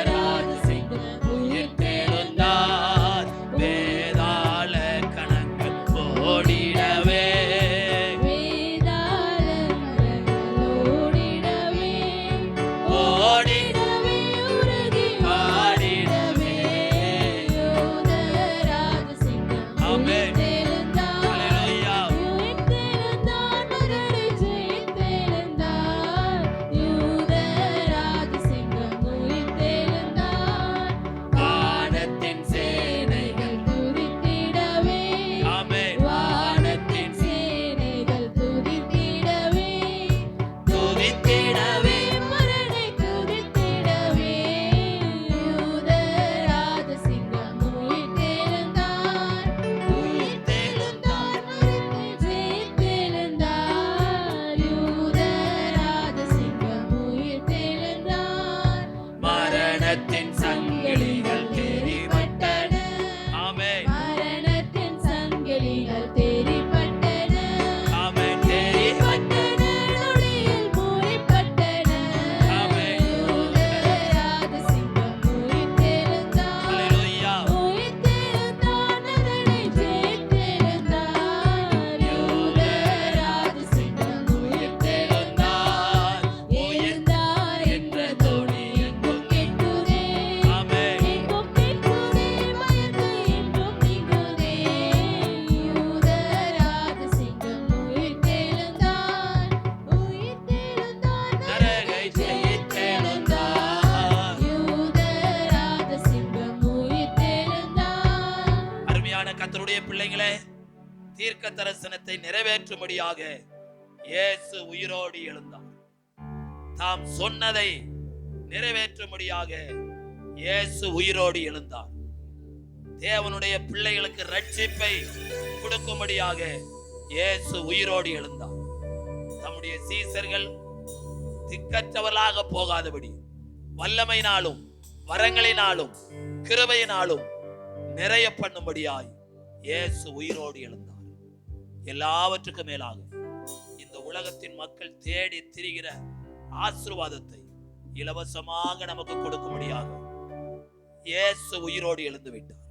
ராஜசிங்கம் உயிர் தெழுந்தார், வேதாள ஆமென். ஹல்லேலூயா. வானத்தின் சேனைகள் துதித்திடவே ஆமென். வானத்தின் சேனைகள் துதித்திடவே துதித்திடவே மரணை துதித்திடவே யூத ராஜசிங்கம் உயிர்த்தெழுந்தார் உயிர்த்தெழுந்தார் மரணத்தை ஜெயித்தெழுந்தார் யூத ராஜசிங்கம் உயிர்த்தெழுந்தார் மரணத்தின் சங்கிலிகள் தெரிபட்டன. ஆமென். மரணத்தின் சங்கிலிகள் தெரிபட்டன ஆமென். தெரிபட்டன. நொடியில் மூடிப்பட்டன ஆமென். யூத ராஜசிங்கம் உயிர்த்தெழுந்தார் ஹல்லேலூயா. உயிர்த்தெழுந்தார் நகரை ஜெயித்தெழுந்தார் யூத ராஜசிங்கம் உயிர்த்தெழுந்தார் எழுந்தார் என்ற தொனி எங்கும் கேட்குதே ஆமென். எங்கும் கேட்குதே பயந்து எங்கும் நீங்குதே யூத ராஜசிங்கம் உயிர்த்தெழுந்தார் உயிர்த்தெழுந்தார் நரகை ஜெயித்தெழுந்தார். யூத ராஜசிங்கம் உயிர்த்தெழுந்தார். அருமையான கர்த்தருடைய பிள்ளைகளே, தீர்க்க தரிசனத்தை நிறைவேற்றும்படியாக இயேசு உயிரோடு எழுந்தார். தாம் சொன்னதை நிறைவேற்றும்படியாக இயேசு உயிரோடு எழுந்தார். தேவனுடைய பிள்ளைகளுக்கு ரட்சிப்பை கொடுக்கும்படியாக இயேசு உயிரோடு எழுந்தார். தம்முடைய சீசர்கள் திக்கற்றவர்களாக போகாதபடி வல்லமையினாலும் வரங்களினாலும் கிருபையினாலும் நிறைய பண்ணும்படியாய் இயேசு உயிரோடு எழுந்தார். எல்லாவற்றுக்கும் மேலாக இந்த உலகத்தின் மக்கள் தேடி திரிகிற ஆசீர்வாதத்தை இலவசமாக நமக்கு கொடுக்கும்படியாக இயேசு உயிரோடு எழுந்து விட்டார்.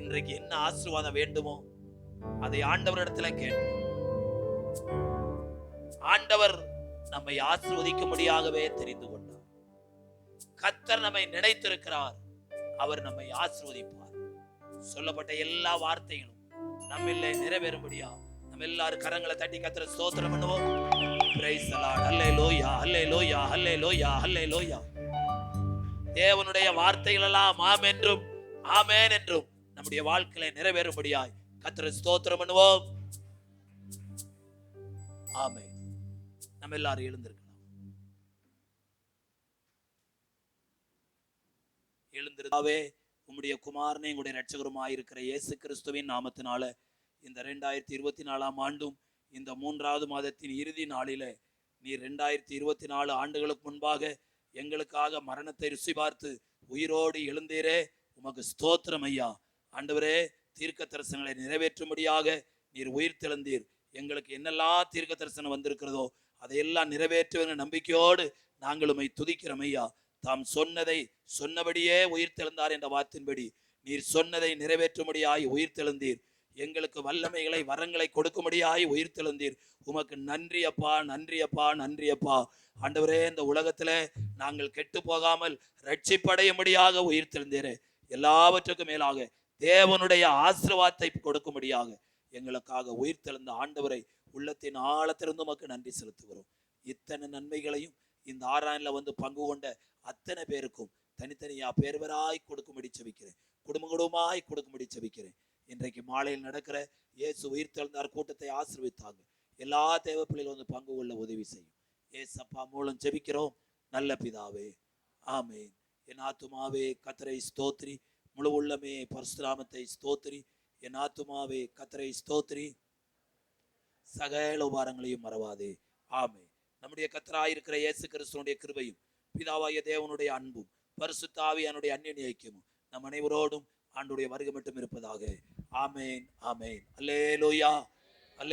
இன்றைக்கு என்ன ஆசீர்வாதம் வேண்டுமோ அதை ஆண்டவரிடத்துல கேட்டு ஆண்டவர் நம்மை ஆசீர்வதிக்கும்படியாகவே தெரிந்து கொண்டார். கர்த்தர் நம்மை நினைத்திருக்கிறார். அவர் நம்மை ஆசீர்வதிப்பார். சொல்லப்பட்ட எல்லா வார்த்தைகளும் நம்மிலே நிறைவேறும்படியா நம்ம எல்லாரும் கரங்களை தட்டி கர்த்தரை ஸ்தோத்திரம் பண்ணுவோம். Praise the lord. Hallelujah, hallelujah, hallelujah, hallelujah. தேவனுடைய வார்த்தைகள் எல்லாம் ஆமென் என்றும் ஆமென் என்றும் நம்முடைய வாழ்க்கையில நிறைவேறும்படியாய் கர்த்தரை ஸ்தோத்திரம் பண்ணுவோம். ஆமென். நம்ம எல்லாரும் எழுந்திருக்கலாம். எழுந்திருந்தாவே உம்முடைய குமாரனே உங்களுடைய இரட்சகருமாய் இருக்கிற இயேசு கிறிஸ்துவின் நாமத்தினால இந்த 2024 ஆண்டும் இந்த 3வது மாதத்தின் இறுதி நாளிலே நீர் 2024 ஆண்டுகளுக்கு முன்பாக எங்களுக்காக மரணத்தை ருசி பார்த்து உயிரோடு எழுந்தீரே, உமக்கு ஸ்தோத்திரம் ஐயா. ஆண்டவரே, தீர்க்க தரிசனங்களை நிறைவேற்றும்படியாக நீர் உயிர் தெழுந்தீர். எங்களுக்கு என்னெல்லாம் தீர்க்க தரிசனம் வந்திருக்கிறதோ அதையெல்லாம் நிறைவேற்றுவென்ற நம்பிக்கையோடு நாங்கள் உம்மை துதிக்கிறோம் ஐயா. தாம் சொன்னதை சொன்னபடியே உயிர் தெழுந்தார் என்ற வார்த்தையின்படி நீர் சொன்னதை நிறைவேற்றும்படியாய் உயிர் தெழுந்தீர். எங்களுக்கு வல்லமைகளை வரங்களை கொடுக்கும்படியாய் உயிர் தெழுந்தீர். உமக்கு நன்றி அப்பா, நன்றி அப்பா, நன்றி அப்பா. ஆண்டவரே, இந்த உலகத்துல நாங்கள் கெட்டு போகாமல் ரட்சிப்படையும்படியாக உயிர் தெழுந்தீரே. எல்லாவற்றுக்கும் மேலாக தேவனுடைய ஆசீர்வாதத்தை கொடுக்கும்படியாக எங்களுக்காக உயிர் தெழுந்த ஆண்டவரை உள்ளத்தின் ஆழத்திலிருந்து உமக்கு நன்றி செலுத்துகிறோம். இத்தனை நன்மைகளையும் இந்த ஆராய்ல வந்து பங்கு கொண்ட அத்தனை பேருக்கும் தனித்தனியா பேர்வராய் கொடுக்கும்படி செபிக்கிறேன். குடும்ப குடும்பமாய் கொடுக்கும்படி செபிக்கிறேன். இன்றைக்கு மாலையில் நடக்கிற இயேசு உயிர் தெழுந்தார் கூட்டத்தை ஆசீர்வதித்தாங்க. எல்லா தேவ பிள்ளைகளும் வந்து பங்கு கொள்ள உதவி செய்யும். ஏசப்பா மூலம் ஜெபிக்கிறோம் நல்ல பிதாவே, ஆமென். என் ஆத்துமாவே கர்த்தரை ஸ்தோத்திரி, முழு உள்ளமே பரசுராமத்தை ஸ்தோத்திரி. என் ஆத்துமாவே கர்த்தரை ஸ்தோத்திரி, சகல உபாரங்களையும் மறவாதே. ஆமென். நம்முடைய கர்த்தராயிருக்கிற இயேசு கிறிஸ்துவினுடைய கிருபையும் பிதாவாகிய தேவனுடைய அன்பும் பரிசுத்த ஆவியானுடைய அந்யோன்ய ஐக்கியமும் நம் அனைவரோடும் ஆண்டுடைய வருகை மட்டும் இருப்பதாக. ஆமென், ஆமென். அல்லேலூயா, அல்லே